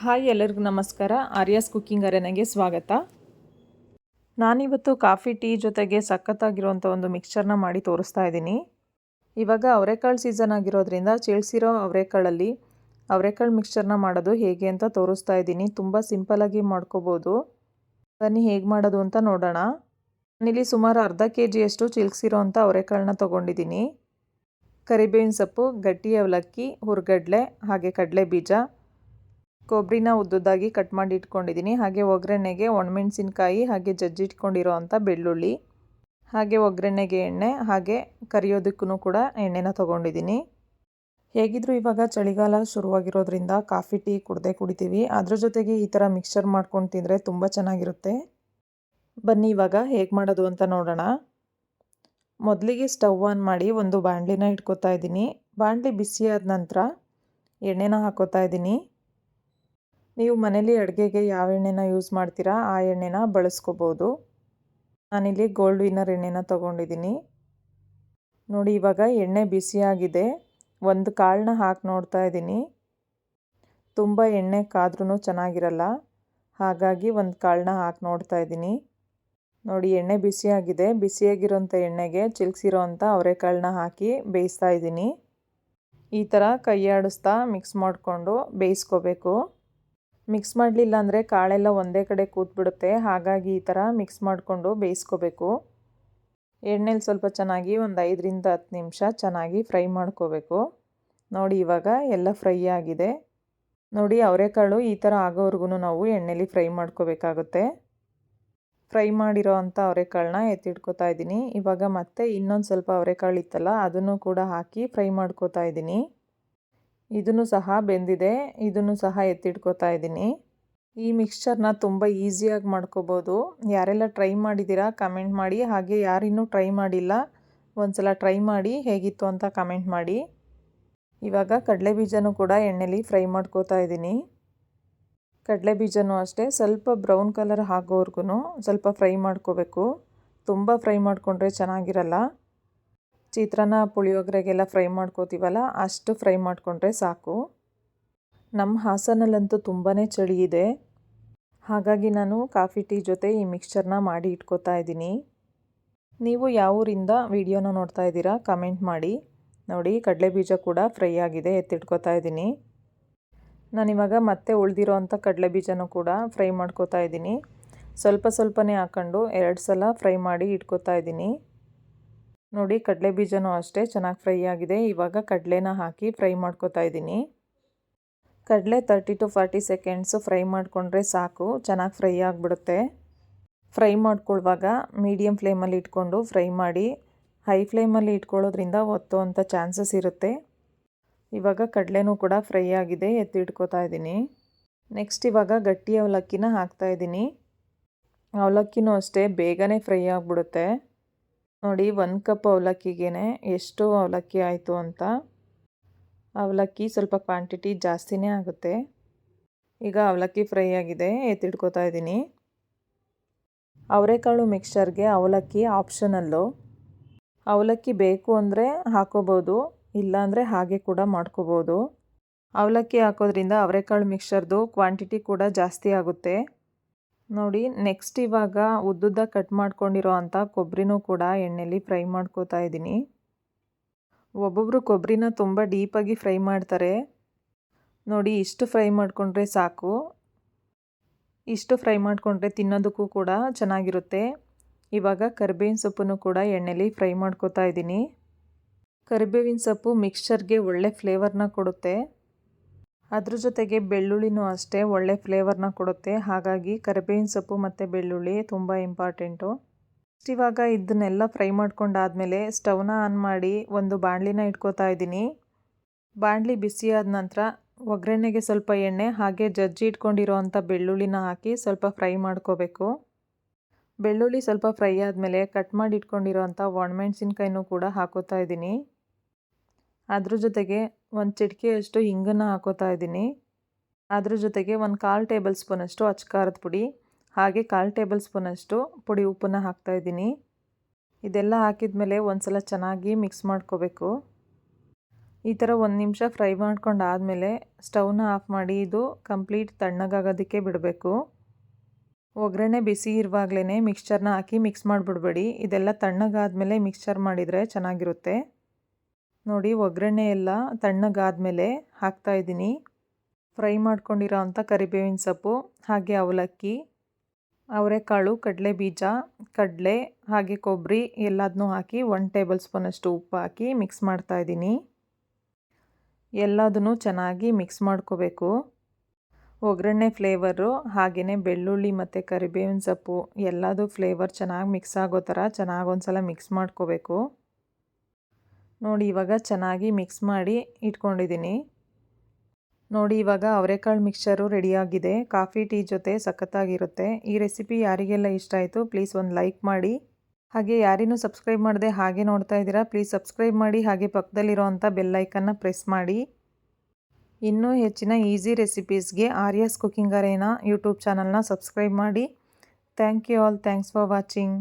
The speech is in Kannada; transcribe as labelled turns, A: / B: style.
A: ಹಾಯ್, ಎಲ್ಲರಿಗೂ ನಮಸ್ಕಾರ. ಆರ್ಯಾಸ್ ಕುಕ್ಕಿಂಗ್ ಅರೆನಾಗೆ ಸ್ವಾಗತ. ನಾನಿವತ್ತು ಕಾಫಿ ಟೀ ಜೊತೆಗೆ ಸಖತ್ತಾಗಿರುವಂಥ ಒಂದು ಮಿಕ್ಸ್ಚರ್ನ ಮಾಡಿ ತೋರಿಸ್ತಾ ಇದ್ದೀನಿ. ಇವಾಗ ಅವರೆಕಾಳು ಸೀಸನ್ ಆಗಿರೋದ್ರಿಂದ ಚೀಳಿಸಿರೋ ಅವರೆಕಾಳಲ್ಲಿ ಅವರೆಕಾಳು ಮಿಕ್ಸ್ಚರ್ನ ಮಾಡೋದು ಹೇಗೆ ಅಂತ ತೋರಿಸ್ತಾ ಇದ್ದೀನಿ. ತುಂಬ ಸಿಂಪಲಾಗಿ ಮಾಡ್ಕೋಬೋದು. ಬನ್ನಿ ಹೇಗೆ ಮಾಡೋದು ಅಂತ ನೋಡೋಣ. ನಾನಿಲ್ಲಿ ಸುಮಾರು ಅರ್ಧ kg ಚೀಲ್ಸಿರೋ ಅಂಥ ಅವರೆಕಾಳನ್ನ ತೊಗೊಂಡಿದ್ದೀನಿ. ಕರಿಬೇವಿನ ಸೊಪ್ಪು, ಗಟ್ಟಿ ಅವಲಕ್ಕಿ, ಹುರ್ಗಡ್ಲೆ, ಹಾಗೆ ಕಡಲೆ ಬೀಜ, ಕೊಬ್ಬರಿನ ಉದ್ದುದ್ದಾಗಿ ಕಟ್ ಮಾಡಿ ಇಟ್ಕೊಂಡಿದ್ದೀನಿ. ಹಾಗೆ ಒಗ್ಗರಣೆಗೆ ಒಣಮೆಣಸಿನ್ಕಾಯಿ, ಹಾಗೆ ಜಜ್ಜಿಟ್ಕೊಂಡಿರೋ ಅಂಥ ಬೆಳ್ಳುಳ್ಳಿ, ಹಾಗೆ ಒಗ್ಗರಣೆಗೆ ಎಣ್ಣೆ, ಹಾಗೆ ಕರಿಯೋದಕ್ಕೂ ಕೂಡ ಎಣ್ಣೆನ ತೊಗೊಂಡಿದ್ದೀನಿ. ಹೇಗಿದ್ದರೂ ಇವಾಗ ಚಳಿಗಾಲ ಶುರುವಾಗಿರೋದ್ರಿಂದ ಕಾಫಿ ಟೀ ಕುಡಿತೀವಿ. ಅದ್ರ ಜೊತೆಗೆ ಈ ಥರ ಮಿಕ್ಸ್ಚರ್ ಮಾಡ್ಕೊಂಡು ತಿಂದರೆ ತುಂಬ ಚೆನ್ನಾಗಿರುತ್ತೆ. ಬನ್ನಿ ಇವಾಗ ಹೇಗೆ ಮಾಡೋದು ಅಂತ ನೋಡೋಣ. ಮೊದಲಿಗೆ ಸ್ಟವ್ ಆನ್ ಮಾಡಿ ಒಂದು ಬಾಣಲಿನ ಇಟ್ಕೋತಾ ಇದ್ದೀನಿ. ಬಾಣಲಿ ಬಿಸಿಯಾದ ನಂತರ ಎಣ್ಣೆನ ಹಾಕೋತಾ ಇದ್ದೀನಿ. ನೀವು ಮನೇಲಿ ಅಡುಗೆಗೆ ಯಾವ ಎಣ್ಣೆನ ಯೂಸ್ ಮಾಡ್ತೀರಾ ಆ ಎಣ್ಣೆನ ಬಳಸ್ಕೋಬೋದು. ನಾನಿಲ್ಲಿ ಗೋಲ್ಡ್ ವಿನ್ನರ್ ಎಣ್ಣೆನ ತೊಗೊಂಡಿದ್ದೀನಿ. ನೋಡಿ, ಇವಾಗ ಎಣ್ಣೆ ಬಿಸಿಯಾಗಿದೆ. ಒಂದು ಕಾಳನ್ನ ಹಾಕಿ ನೋಡ್ತಾ ಇದ್ದೀನಿ. ತುಂಬ ಎಣ್ಣೆ ಕಾದ್ರೂ ಚೆನ್ನಾಗಿರಲ್ಲ, ಹಾಗಾಗಿ ಒಂದು ಕಾಳನ್ನ ಹಾಕಿ ನೋಡ್ತಾ ಇದ್ದೀನಿ. ನೋಡಿ, ಎಣ್ಣೆ ಬಿಸಿಯಾಗಿದೆ. ಬಿಸಿಯಾಗಿರೋಂಥ ಎಣ್ಣೆಗೆ ಚಿಲ್ಸಿರೋ ಅಂಥ ಅವರೆಕಾಳನ್ನ ಹಾಕಿ ಬೇಯಿಸ್ತಾ ಇದ್ದೀನಿ. ಈ ಥರ ಕೈ ಆಡಿಸ್ತಾ ಮಿಕ್ಸ್ ಮಾಡಿಕೊಂಡು ಬೇಯಿಸ್ಕೋಬೇಕು. ಮಿಕ್ಸ್ ಮಾಡಲಿಲ್ಲ ಅಂದರೆ ಕಾಳೆಲ್ಲ ಒಂದೇ ಕಡೆ ಕೂತ್ಬಿಡುತ್ತೆ. ಹಾಗಾಗಿ ಈ ಥರ ಮಿಕ್ಸ್ ಮಾಡಿಕೊಂಡು ಬೇಯಿಸ್ಕೋಬೇಕು. ಎಣ್ಣೆಲಿ ಸ್ವಲ್ಪ ಚೆನ್ನಾಗಿ ಒಂದು 5ರಿಂದ 10 ನಿಮಿಷ ಚೆನ್ನಾಗಿ ಫ್ರೈ ಮಾಡ್ಕೋಬೇಕು. ನೋಡಿ, ಇವಾಗ ಎಲ್ಲ ಫ್ರೈ ಆಗಿದೆ. ನೋಡಿ, ಅವರೆಕಾಳು ಈ ಥರ ಆಗೋವರೆಗೂ ನಾವು ಎಣ್ಣೆಲಿ ಫ್ರೈ ಮಾಡ್ಕೋಬೇಕಾಗುತ್ತೆ. ಫ್ರೈ ಮಾಡಿರೋ ಅಂಥ ಅವರೆಕಾಳನ್ನ ಎತ್ತಿಟ್ಕೋತಾ ಇದ್ದೀನಿ. ಇವಾಗ ಮತ್ತೆ ಇನ್ನೊಂದು ಸ್ವಲ್ಪ ಅವರೆಕಾಳು ಇತ್ತಲ್ಲ, ಅದನ್ನು ಕೂಡ ಹಾಕಿ ಫ್ರೈ ಮಾಡ್ಕೋತಾ ಇದ್ದೀನಿ. ಇದನ್ನು ಸಹ ಬೆಂದಿದೆ. ಇದನ್ನು ಸಹ ಎತ್ತಿಟ್ಕೋತಾ ಇದ್ದೀನಿ. ಈ ಮಿಕ್ಸ್ಚರ್ನ ತುಂಬ ಈಸಿಯಾಗಿ ಮಾಡ್ಕೋಬೋದು. ಯಾರೆಲ್ಲ ಟ್ರೈ ಮಾಡಿದ್ದೀರಾ ಕಮೆಂಟ್ ಮಾಡಿ. ಹಾಗೆ ಯಾರಿನ್ನೂ ಟ್ರೈ ಮಾಡಿಲ್ಲ ಒಂದ್ಸಲ ಟ್ರೈ ಮಾಡಿ ಹೇಗಿತ್ತು ಅಂತ ಕಮೆಂಟ್ ಮಾಡಿ. ಇವಾಗ ಕಡಲೆ ಬೀಜನೂ ಕೂಡ ಎಣ್ಣೆಲಿ ಫ್ರೈ ಮಾಡ್ಕೋತಾ ಇದ್ದೀನಿ. ಕಡಲೆ ಬೀಜನೂ ಅಷ್ಟೇ ಸ್ವಲ್ಪ ಬ್ರೌನ್ ಕಲರ್ ಆಗೋವರೆಗೂ ಸ್ವಲ್ಪ ಫ್ರೈ ಮಾಡ್ಕೋಬೇಕು. ತುಂಬ ಫ್ರೈ ಮಾಡಿಕೊಂಡ್ರೆ ಚೆನ್ನಾಗಿರಲ್ಲ. ಚಿತ್ರಾನ್ನ, ಪುಳಿಯೋಗರೆಗೆಲ್ಲ ಫ್ರೈ ಮಾಡ್ಕೋತೀವಲ್ಲ, ಅಷ್ಟು ಫ್ರೈ ಮಾಡಿಕೊಂಡ್ರೆ ಸಾಕು. ನಮ್ಮ ಹಾಸನಲ್ಲಂತೂ ತುಂಬಾ ಚಳಿ ಇದೆ. ಹಾಗಾಗಿ ನಾನು ಕಾಫಿ ಟೀ ಜೊತೆ ಈ ಮಿಕ್ಸ್ಚರ್ನ ಮಾಡಿ ಇಟ್ಕೋತಾ ಇದ್ದೀನಿ. ನೀವು ಯಾವ ಊರಿಂದ ವಿಡಿಯೋನ ನೋಡ್ತಾ ಇದ್ದೀರಾ ಕಮೆಂಟ್ ಮಾಡಿ. ನೋಡಿ, ಕಡಲೆ ಬೀಜ ಕೂಡ ಫ್ರೈ ಆಗಿದೆ, ಎತ್ತಿಟ್ಕೋತಾ ಇದ್ದೀನಿ. ನಾನಿವಾಗ ಮತ್ತೆ ಉಳಿದಿರೋ ಅಂಥ ಕಡಲೆ ಬೀಜನೂ ಕೂಡ ಫ್ರೈ ಮಾಡ್ಕೋತಾ ಇದ್ದೀನಿ. ಸ್ವಲ್ಪನೇ ಹಾಕ್ಕೊಂಡು 2 ಸಲ ಫ್ರೈ ಮಾಡಿ ಇಟ್ಕೋತಾ ಇದ್ದೀನಿ. ನೋಡಿ, ಕಡಲೆ ಬೀಜನೂ ಅಷ್ಟೇ ಚೆನ್ನಾಗಿ ಫ್ರೈ ಆಗಿದೆ. ಇವಾಗ ಕಡಲೆನ ಹಾಕಿ ಫ್ರೈ ಮಾಡ್ಕೋತಾ ಇದ್ದೀನಿ. ಕಡಲೆ 30 to 40 ಸೆಕೆಂಡ್ಸು ಫ್ರೈ ಮಾಡಿಕೊಂಡ್ರೆ ಸಾಕು, ಚೆನ್ನಾಗಿ ಫ್ರೈ ಆಗಿಬಿಡುತ್ತೆ. ಫ್ರೈ ಮಾಡ್ಕೊಳ್ಳುವಾಗ ಮೀಡಿಯಮ್ ಫ್ಲೇಮಲ್ಲಿ ಇಟ್ಕೊಂಡು ಫ್ರೈ ಮಾಡಿ. ಹೈ ಫ್ಲೇಮಲ್ಲಿ ಇಟ್ಕೊಳ್ಳೋದ್ರಿಂದ ಒತ್ತೋ ಅಂಥ ಚಾನ್ಸಸ್ ಇರುತ್ತೆ. ಇವಾಗ ಕಡಲೆನೂ ಕೂಡ ಫ್ರೈ ಆಗಿದೆ, ಎತ್ತಿಟ್ಕೋತಾ ಇದ್ದೀನಿ. ನೆಕ್ಸ್ಟ್ ಇವಾಗ ಗಟ್ಟಿ ಅವಲಕ್ಕಿನ ಹಾಕ್ತಾಯಿದ್ದೀನಿ. ಅವಲಕ್ಕಿನೂ ಅಷ್ಟೇ ಬೇಗನೆ ಫ್ರೈ ಆಗಿಬಿಡುತ್ತೆ. ನೋಡಿ, 1 ಕಪ್ ಅವಲಕ್ಕಿಗೆ ಎಷ್ಟು ಅವಲಕ್ಕಿ ಆಯಿತು ಅಂತ. ಅವಲಕ್ಕಿ ಸ್ವಲ್ಪ ಕ್ವಾಂಟಿಟಿ ಜಾಸ್ತಿನೇ ಆಗುತ್ತೆ. ಈಗ ಅವಲಕ್ಕಿ ಫ್ರೈ ಆಗಿದೆ, ಎತ್ತಿಟ್ಕೋತಾ ಇದ್ದೀನಿ. ಅವರೆಕಾಳು ಮಿಕ್ಸ್ಚರ್ಗೆ ಅವಲಕ್ಕಿ ಆಪ್ಷನಲ್ಲು. ಅವಲಕ್ಕಿ ಬೇಕು ಅಂದರೆ ಹಾಕೋಬೋದು, ಇಲ್ಲಾಂದರೆ ಹಾಗೆ ಕೂಡ ಮಾಡ್ಕೋಬೋದು. ಅವಲಕ್ಕಿ ಹಾಕೋದ್ರಿಂದ ಅವರೆಕಾಳು ಮಿಕ್ಸ್ಚರ್ದು ಕ್ವಾಂಟಿಟಿ ಕೂಡ ಜಾಸ್ತಿ ಆಗುತ್ತೆ. ನೋಡಿ, ನೆಕ್ಸ್ಟ್ ಇವಾಗ ಉದ್ದುದ್ದ ಕಟ್ ಮಾಡ್ಕೊಂಡಿರೋ ಅಂಥ ಕೊಬ್ಬರಿನೂ ಕೂಡ ಎಣ್ಣೆಲಿ ಫ್ರೈ ಮಾಡ್ಕೋತಾ ಇದ್ದೀನಿ. ಒಬ್ಬೊಬ್ಬರು ಕೊಬ್ಬರಿನ ತುಂಬ ಡೀಪಾಗಿ ಫ್ರೈ ಮಾಡ್ತಾರೆ. ನೋಡಿ, ಇಷ್ಟು ಫ್ರೈ ಮಾಡಿಕೊಂಡ್ರೆ ಸಾಕು. ಇಷ್ಟು ಫ್ರೈ ಮಾಡಿಕೊಂಡ್ರೆ ತಿನ್ನೋದಕ್ಕೂ ಕೂಡ ಚೆನ್ನಾಗಿರುತ್ತೆ. ಇವಾಗ ಕರಿಬೇವಿನ ಸೊಪ್ಪನ್ನು ಕೂಡ ಎಣ್ಣೆಲಿ ಫ್ರೈ ಮಾಡ್ಕೋತಾ ಇದ್ದೀನಿ. ಕರಿಬೇವಿನ ಸೊಪ್ಪು ಮಿಕ್ಸ್ಚರ್ಗೆ ಒಳ್ಳೆ ಫ್ಲೇವರ್ನ ಕೊಡುತ್ತೆ. ಅದ್ರ ಜೊತೆಗೆ ಬೆಳ್ಳುಳ್ಳಿನೂ ಅಷ್ಟೇ ಒಳ್ಳೆ ಫ್ಲೇವರ್ನ ಕೊಡುತ್ತೆ. ಹಾಗಾಗಿ ಕರಿಬೇವಿನ ಸೊಪ್ಪು ಮತ್ತು ಬೆಳ್ಳುಳ್ಳಿ ತುಂಬ ಇಂಪಾರ್ಟೆಂಟು. ಇವಾಗ ಇದನ್ನೆಲ್ಲ ಫ್ರೈ ಮಾಡ್ಕೊಂಡಾದಮೇಲೆ ಸ್ಟವ್ನ ಆನ್ ಮಾಡಿ ಒಂದು ಬಾಣಲಿನ ಇಟ್ಕೋತಾ ಇದ್ದೀನಿ. ಬಾಣಲಿ ಬಿಸಿಯಾದ ನಂತರ ಒಗ್ಗರಣೆಗೆ ಸ್ವಲ್ಪ ಎಣ್ಣೆ, ಹಾಗೆ ಜಜ್ಜಿ ಇಟ್ಕೊಂಡಿರೋ ಅಂಥ ಬೆಳ್ಳುಳ್ಳಿನ ಹಾಕಿ ಸ್ವಲ್ಪ ಫ್ರೈ ಮಾಡ್ಕೋಬೇಕು. ಬೆಳ್ಳುಳ್ಳಿ ಸ್ವಲ್ಪ ಫ್ರೈ ಆದಮೇಲೆ ಕಟ್ ಮಾಡಿ ಇಟ್ಕೊಂಡಿರೋ ಅಂಥ ಒಣಮೆಣಸಿನ್ಕಾಯಿನೂ ಕೂಡ ಹಾಕೋತಾ ಇದ್ದೀನಿ. ಅದ್ರ ಜೊತೆಗೆ ಒಂದು ಚಿಟಿಕೆಯಷ್ಟು ಹಿಂಗನ್ನು ಹಾಕೋತಾ ಇದ್ದೀನಿ. ಅದ್ರ ಜೊತೆಗೆ ಒಂದು 1/4 ಟೇಬಲ್ ಸ್ಪೂನಷ್ಟು ಅಚ್ಚ ಖಾರದ ಪುಡಿ, ಹಾಗೆ 1/4 ಟೇಬಲ್ ಸ್ಪೂನಷ್ಟು ಪುಡಿ ಉಪ್ಪನ್ನು ಹಾಕ್ತಾಯಿದ್ದೀನಿ. ಇದೆಲ್ಲ ಹಾಕಿದ ಮೇಲೆ ಒಂದು ಸಲ ಚೆನ್ನಾಗಿ ಮಿಕ್ಸ್ ಮಾಡ್ಕೋಬೇಕು. ಈ ಥರ 1 ನಿಮಿಷ ಫ್ರೈ ಮಾಡ್ಕೊಂಡಾದಮೇಲೆ ಸ್ಟವ್ನ ಆಫ್ ಮಾಡಿ ಇದು ಕಂಪ್ಲೀಟ್ ತಣ್ಣಗಾಗೋದಕ್ಕೆ ಬಿಡಬೇಕು. ಒಗ್ಗರಣೆ ಬಿಸಿ ಇರುವಾಗಲೇ ಮಿಕ್ಸ್ಚರ್ನ ಹಾಕಿ ಮಿಕ್ಸ್ ಮಾಡಿಬಿಡ್ಬೇಡಿ. ಇದೆಲ್ಲ ತಣ್ಣಗಾದ್ಮೇಲೆ ಮಿಕ್ಸ್ಚರ್ ಮಾಡಿದರೆ ಚೆನ್ನಾಗಿರುತ್ತೆ. ನೋಡಿ ಒಗ್ಗರಣೆ ಎಲ್ಲ ತಣ್ಣಗಾದ್ಮೇಲೆ ಹಾಕ್ತಾಯಿದ್ದೀನಿ ಫ್ರೈ ಮಾಡ್ಕೊಂಡಿರೋ ಅಂಥ ಕರಿಬೇವಿನ ಸೊಪ್ಪು, ಹಾಗೆ ಅವಲಕ್ಕಿ, ಅವರೆಕಾಳು, ಕಡಲೆ ಬೀಜ, ಕಡಲೆ ಹಾಗೆ ಕೊಬ್ಬರಿ ಎಲ್ಲದನ್ನೂ ಹಾಕಿ 1 ಟೇಬಲ್ ಸ್ಪೂನಷ್ಟು ಉಪ್ಪು ಹಾಕಿ ಮಿಕ್ಸ್ ಮಾಡ್ತಾಯಿದ್ದೀನಿ. ಎಲ್ಲದನ್ನು ಚೆನ್ನಾಗಿ ಮಿಕ್ಸ್ ಮಾಡ್ಕೋಬೇಕು. ಒಗ್ಗರಣೆ ಫ್ಲೇವರು ಹಾಗೆಯೇ ಬೆಳ್ಳುಳ್ಳಿ ಮತ್ತು ಕರಿಬೇವಿನ ಸೊಪ್ಪು ಎಲ್ಲದೂ ಫ್ಲೇವರ್ ಚೆನ್ನಾಗಿ ಮಿಕ್ಸ್ ಆಗೋ ಥರ ಚೆನ್ನಾಗಿ ಒಂದು ಸಲ ಮಿಕ್ಸ್ ಮಾಡ್ಕೋಬೇಕು. ನೋಡಿ ಇವಾಗ ಚೆನ್ನಾಗಿ ಮಿಕ್ಸ್ ಮಾಡಿ ಇಟ್ಕೊಂಡಿದ್ದೀನಿ. ನೋಡಿ ಇವಾಗ ಅವರೆಕಾಳು ಮಿಕ್ಸ್ಚರು ರೆಡಿಯಾಗಿದೆ. ಕಾಫಿ ಟೀ ಜೊತೆ ಸಖತ್ತಾಗಿರುತ್ತೆ. ಈ ರೆಸಿಪಿ ಯಾರಿಗೆಲ್ಲ ಇಷ್ಟ ಆಯಿತು ಪ್ಲೀಸ್ ಒಂದು ಲೈಕ್ ಮಾಡಿ. ಹಾಗೆ ಯಾರಿನ್ನೂ ಸಬ್ಸ್ಕ್ರೈಬ್ ಮಾಡದೆ ಹಾಗೆ ನೋಡ್ತಾ ಇದ್ದೀರಾ ಪ್ಲೀಸ್ ಸಬ್ಸ್ಕ್ರೈಬ್ ಮಾಡಿ, ಹಾಗೆ ಪಕ್ಕದಲ್ಲಿರೋವಂಥ ಬೆಲ್ ಐಕನ್ನ ಪ್ರೆಸ್ ಮಾಡಿ. ಇನ್ನೂ ಹೆಚ್ಚಿನ ಈಸಿ ರೆಸಿಪೀಸ್ಗೆ ಆರ್ಯಾಸ್ ಕುಕಿಂಗ್ ಅರೇನಾ ಯೂಟ್ಯೂಬ್ ಚಾನಲ್ನ ಸಬ್ಸ್ಕ್ರೈಬ್ ಮಾಡಿ. Thank you all. Thanks for watching.